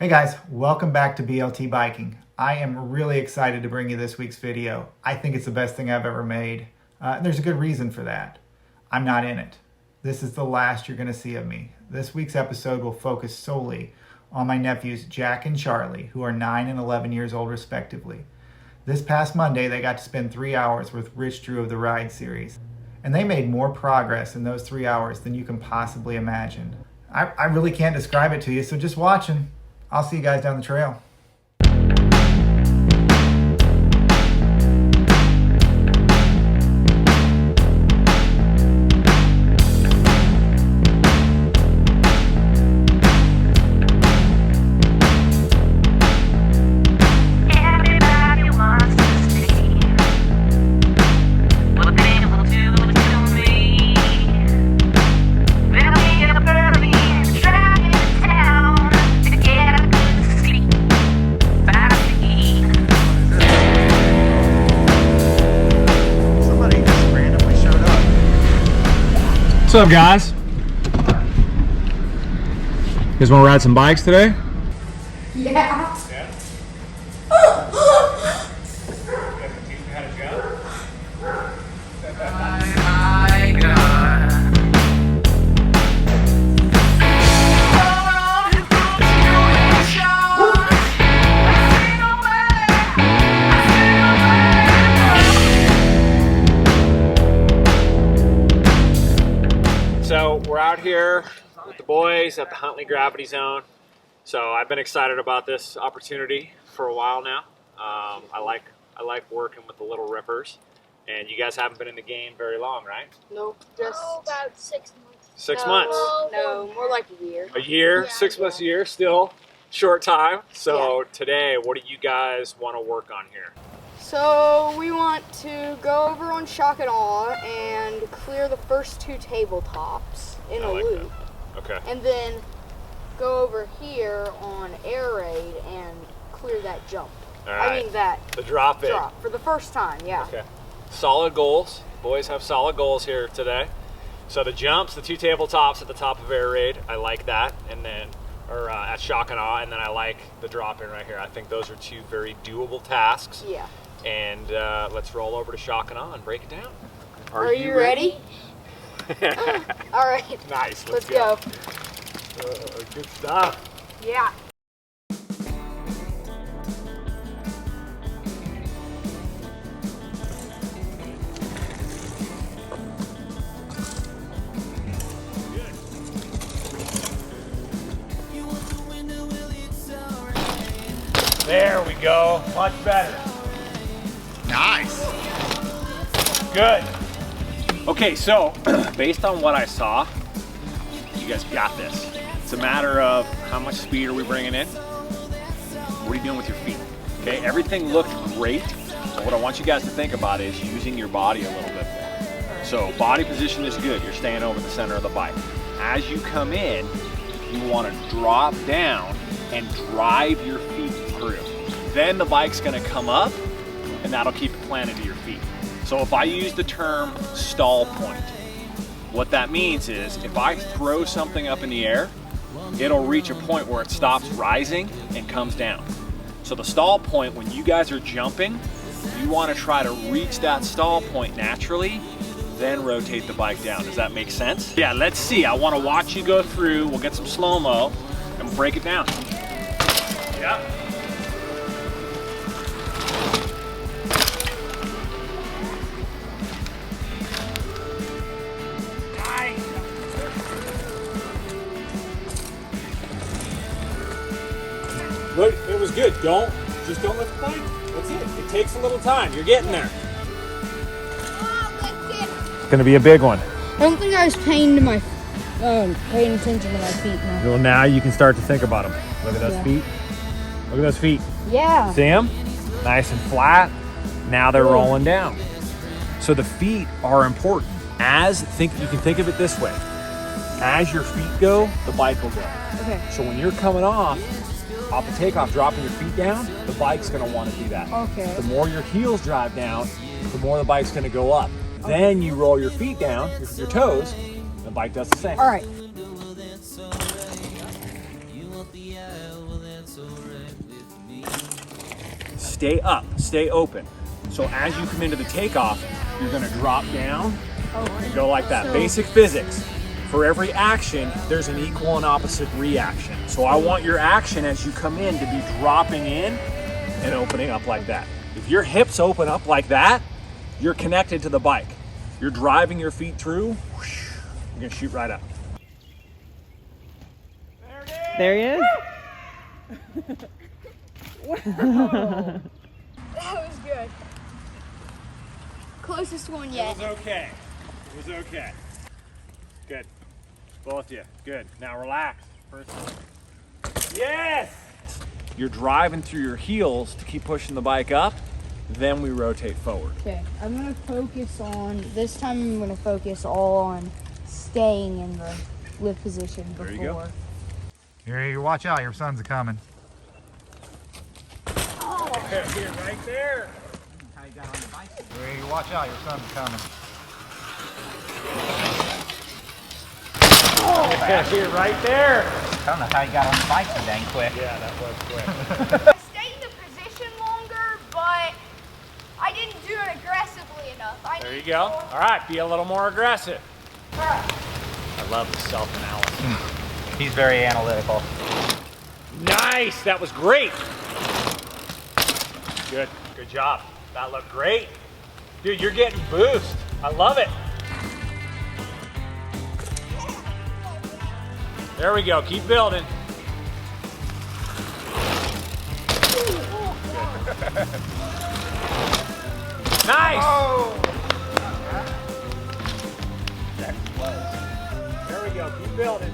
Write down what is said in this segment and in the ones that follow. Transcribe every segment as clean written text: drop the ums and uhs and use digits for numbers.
Hey guys, welcome back to BLT Biking. I am really excited to bring you this week's video. I think it's the best thing I've ever made. There's a good reason for that. I'm not in it. This is the last you're going to see of me. This week's episode will focus solely on my nephews Jack and Charlie, who are 9 and 11 years old respectively. This past Monday, they got to spend 3 hours with Rich Drew of the Ride series. And they made more progress in those 3 hours than you can possibly imagine. I really can't describe it to you, so just watch them. I'll see you guys down the trail. What's up, guys? You guys want to ride some bikes today? Yeah. So we're out here with the boys at the Huntley Gravity Zone. So I've been excited about this opportunity for a while now. I like working with the little rippers. And you guys haven't been in the game very long, right? Nope, just about 6 months. 6 months? No, more like a year. A year? Yeah. 6 months a year? Still short time. So today, what do you guys want to work on here? So we want to go over on Shock and Awe and clear the first 2 tabletops in a loop. Okay. And then go over here on Air Raid and clear that jump. All right. I mean that The drop in. drop for the first time, yeah. Okay. Solid goals. Boys have solid goals here today. So the jumps, the 2 tabletops at the top of Air Raid, I like that. And then, or at Shock and Awe, and then I like the drop in right here. I think those are 2 very doable tasks. Yeah. And let's roll over to Shock and Awe and break it down. Are you ready? All right. Nice. Let's go. Good stuff. Yeah. There we go. Much better. Nice. Good. Okay, so based on what I saw, you guys got this. It's a matter of how much speed are we bringing in? What are you doing with your feet? Okay, everything looked great. But what I want you guys to think about is using your body a little bit more. So body position is good. You're staying over the center of the bike. As you come in, you want to drop down and drive your feet through. Then the bike's going to come up, and that'll keep it planted to your feet. So if I use the term stall point, what that means is if I throw something up in the air, it'll reach a point where it stops rising and comes down. So the stall point, when you guys are jumping, you want to try to reach that stall point naturally, then rotate the bike down. Does that make sense? Yeah, let's see. I want to watch you go through. We'll get some slow-mo and we'll break it down. Yeah. Look, it was good. Just don't lift the bike. That's it. It takes a little time. You're getting there. It's gonna be a big one. I don't think I was paying attention to my feet now. Well, now you can start to think about them. Look at those feet. Look at those feet. Yeah. See them? Nice and flat. Now they're rolling down. So the feet are important. You can think of it this way. As your feet go, the bike will go. Okay. So when you're coming off the takeoff, dropping your feet down, the bike's gonna want to do that. Okay. The more your heels drive down, the more the bike's gonna go up. Okay. Then you roll your feet down, your toes, the bike does the same. All right. stay up, stay open. So as you come into the takeoff, you're gonna drop down and go like that. Basic physics. For every action, there's an equal and opposite reaction. So I want your action as you come in to be dropping in and opening up like that. If your hips open up like that, you're connected to the bike. You're driving your feet through, whoosh, you're gonna shoot right up. There he is. That was good. Closest one yet. It was okay. It was okay. Good. Both of you. Good. Now relax. First one. Yes! You're driving through your heels to keep pushing the bike up. Then we rotate forward. Okay, I'm gonna focus on, this time I'm gonna focus all on staying in the lift position before. There you go. Here, watch out, your son's coming. Here, right there. Here, watch out, your son's coming. Here, right there. I don't know how you got on the bike so dang quick. Yeah, that was quick. I stayed in the position longer, but I didn't do it aggressively enough. There you go. All right, be a little more aggressive. I love the self-analysis. He's very analytical. Nice, that was great. Good, good job. That looked great. Dude, you're getting boost. I love it. There we go, keep building. Nice. Oh! There we go, keep building.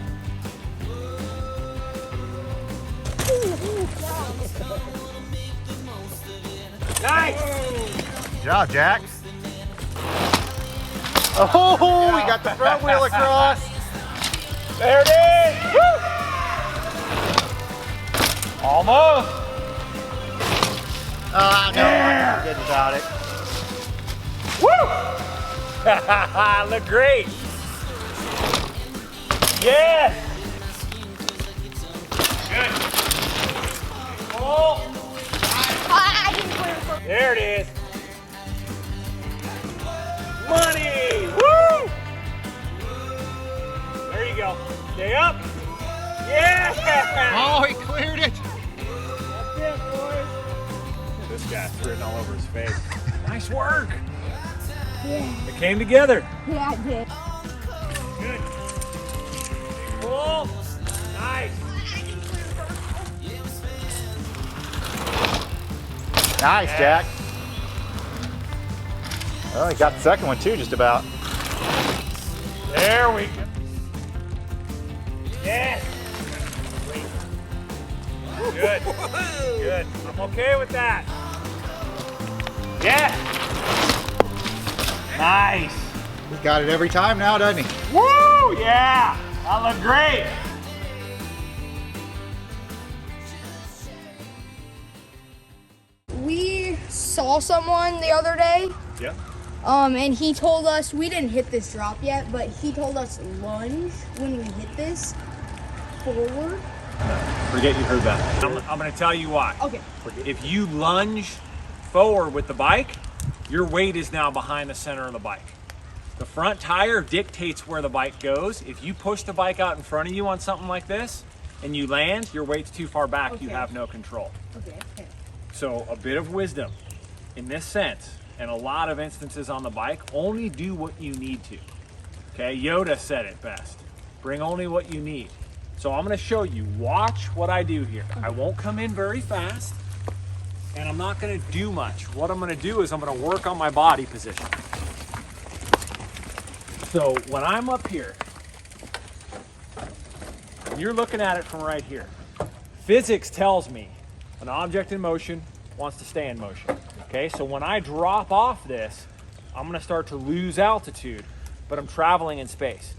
Nice. Good job, Jack. Oh, we got the front wheel across. There it is. Woo. Almost. No, I'm good about it. Woo! Look great. Yes. Good. Oh. There it is. Money. Woo! There you go. Stay up. Yeah. Oh, he cleared it. That's it, boys. This guy's written all over his face. Nice work. Yeah, It came together. yeah, I did. Good. Cool. Nice. Nice, Jack. Oh, he got the second one too, just about. There we go. Yes. Good. Good. I'm okay with that. Yes. Nice. He's got it every time now, doesn't he? Woo! Yeah. That looked great. We saw someone the other day, Yep. and he told us, we didn't hit this drop yet, but he told us lunge when we hit this forward. Forget you heard that. I'm going to tell you why. Okay. If you lunge forward with the bike, your weight is now behind the center of the bike. The front tire dictates where the bike goes. If you push the bike out in front of you on something like this and you land, your weight's too far back, you Okay. have no control. Okay. So a bit of wisdom in this sense, and a lot of instances on the bike, only do what you need to. Okay, Yoda said it best. Bring only what you need. So I'm gonna show you, watch what I do here. I won't come in very fast, and I'm not gonna do much. What I'm gonna do is I'm gonna work on my body position. So when I'm up here, you're looking at it from right here. Physics tells me an object in motion wants to stay in motion. Okay, so when I drop off this, I'm gonna start to lose altitude, but I'm traveling in space.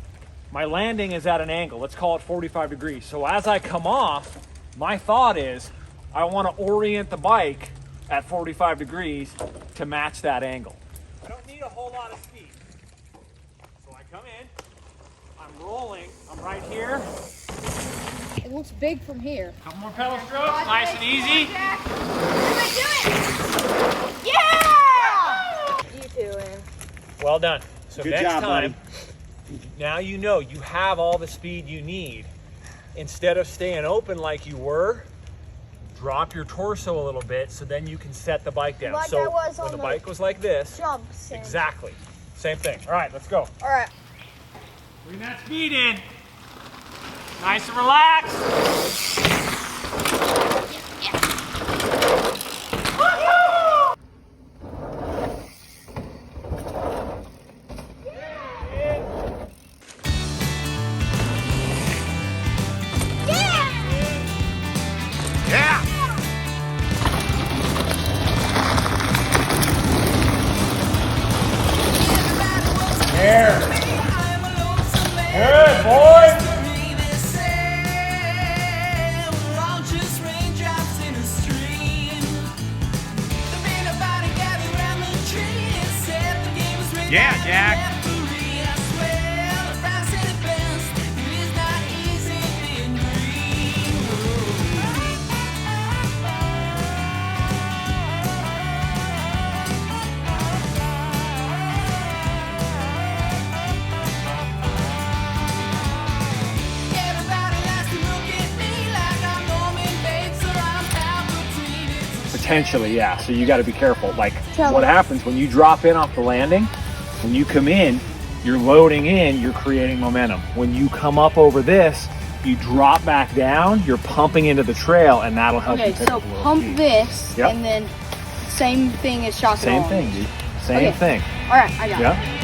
My landing is at an angle, let's call it 45 degrees. So as I come off, my thought is, I wanna orient the bike at 45 degrees to match that angle. I don't need a whole lot of speed. So I come in, I'm rolling, I'm right here. It looks big from here. Couple more pedal strokes, nice and easy. Jack, we're gonna do it. Well done. So Good next job, time, buddy. now you know you have all the speed you need. Instead of staying open like you were, drop your torso a little bit so then you can set the bike down. Like I so was when on the the bike was like this, Jumps. exactly, same thing. All right, let's go. All right. Bring that speed in. Nice and relaxed. There. Good, boy. Yeah, Jack. Potentially, yeah. So you got to be careful. Like what happens when you drop in off the landing, when you come in, you're loading in, you're creating momentum. When you come up over this, you drop back down, you're pumping into the trail, and that'll help you Okay, pick so up a little pump speed. this, Yep. and then same thing as shock it Same on. thing, dude. Same Okay. thing. All right, I got it. Yeah.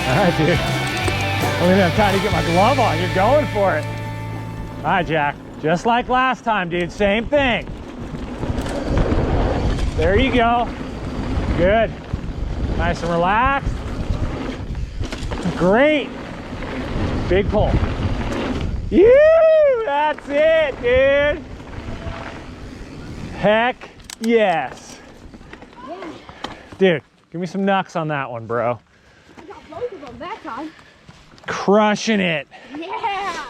All right, dude. I don't even have time to get my glove on. You're going for it. All right, Jack. Just like last time, dude. Same thing. There you go. Good. Nice and relaxed. Great. Big pull. You. That's it, dude. Heck yes. Yeah. Dude, give me some knucks on that one, bro. I got both of them that time. Crushing it. Yeah.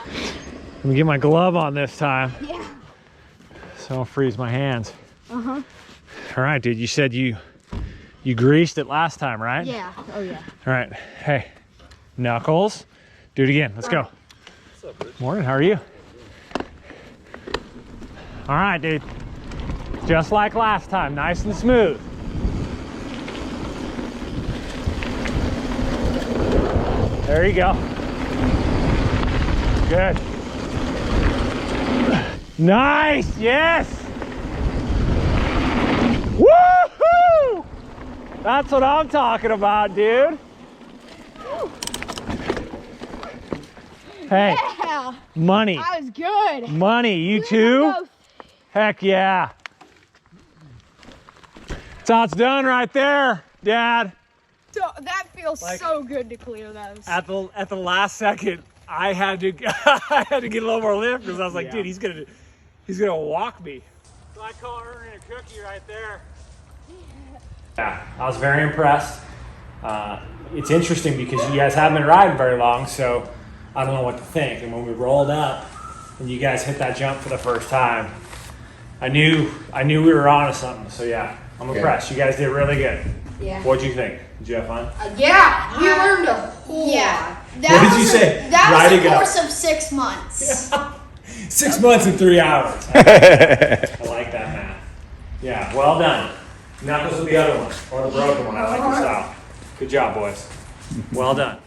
Let me get my glove on this time Yeah. so I don't freeze my hands. Uh-huh. All right, dude, you said you greased it last time, right? Yeah. Oh, yeah. All right, hey, knuckles, do it again. Let's go. What's up, Rich? Morning, how are you? All right, dude, just like last time, nice and smooth. There you go. Good. Nice, yes. Woohoo! That's what I'm talking about, dude. Hey, Yeah. money, That was good. money, you too? Both. Heck yeah. That's how it's done right there, Dad. So that feels Like- so good to clear those. At the last second, I had to I had to get a little more lift because I was like, dude, he's gonna walk me. So I call her in a cookie right there. Yeah, I was very impressed. It's interesting because you guys haven't been riding very long, so I don't know what to think. And when we rolled up and you guys hit that jump for the first time, I knew we were onto something. So yeah, I'm impressed. You guys did really good. Yeah. What'd you think? Did you have fun? Yeah, we learned a whole Yeah. lot. What did you say? That was Riding a up. course of 6 months. 6 months and 3 hours. I like that math. Yeah, well done. Knuckles with the other one, or the broken one. I like your style. Good job, boys. Well done.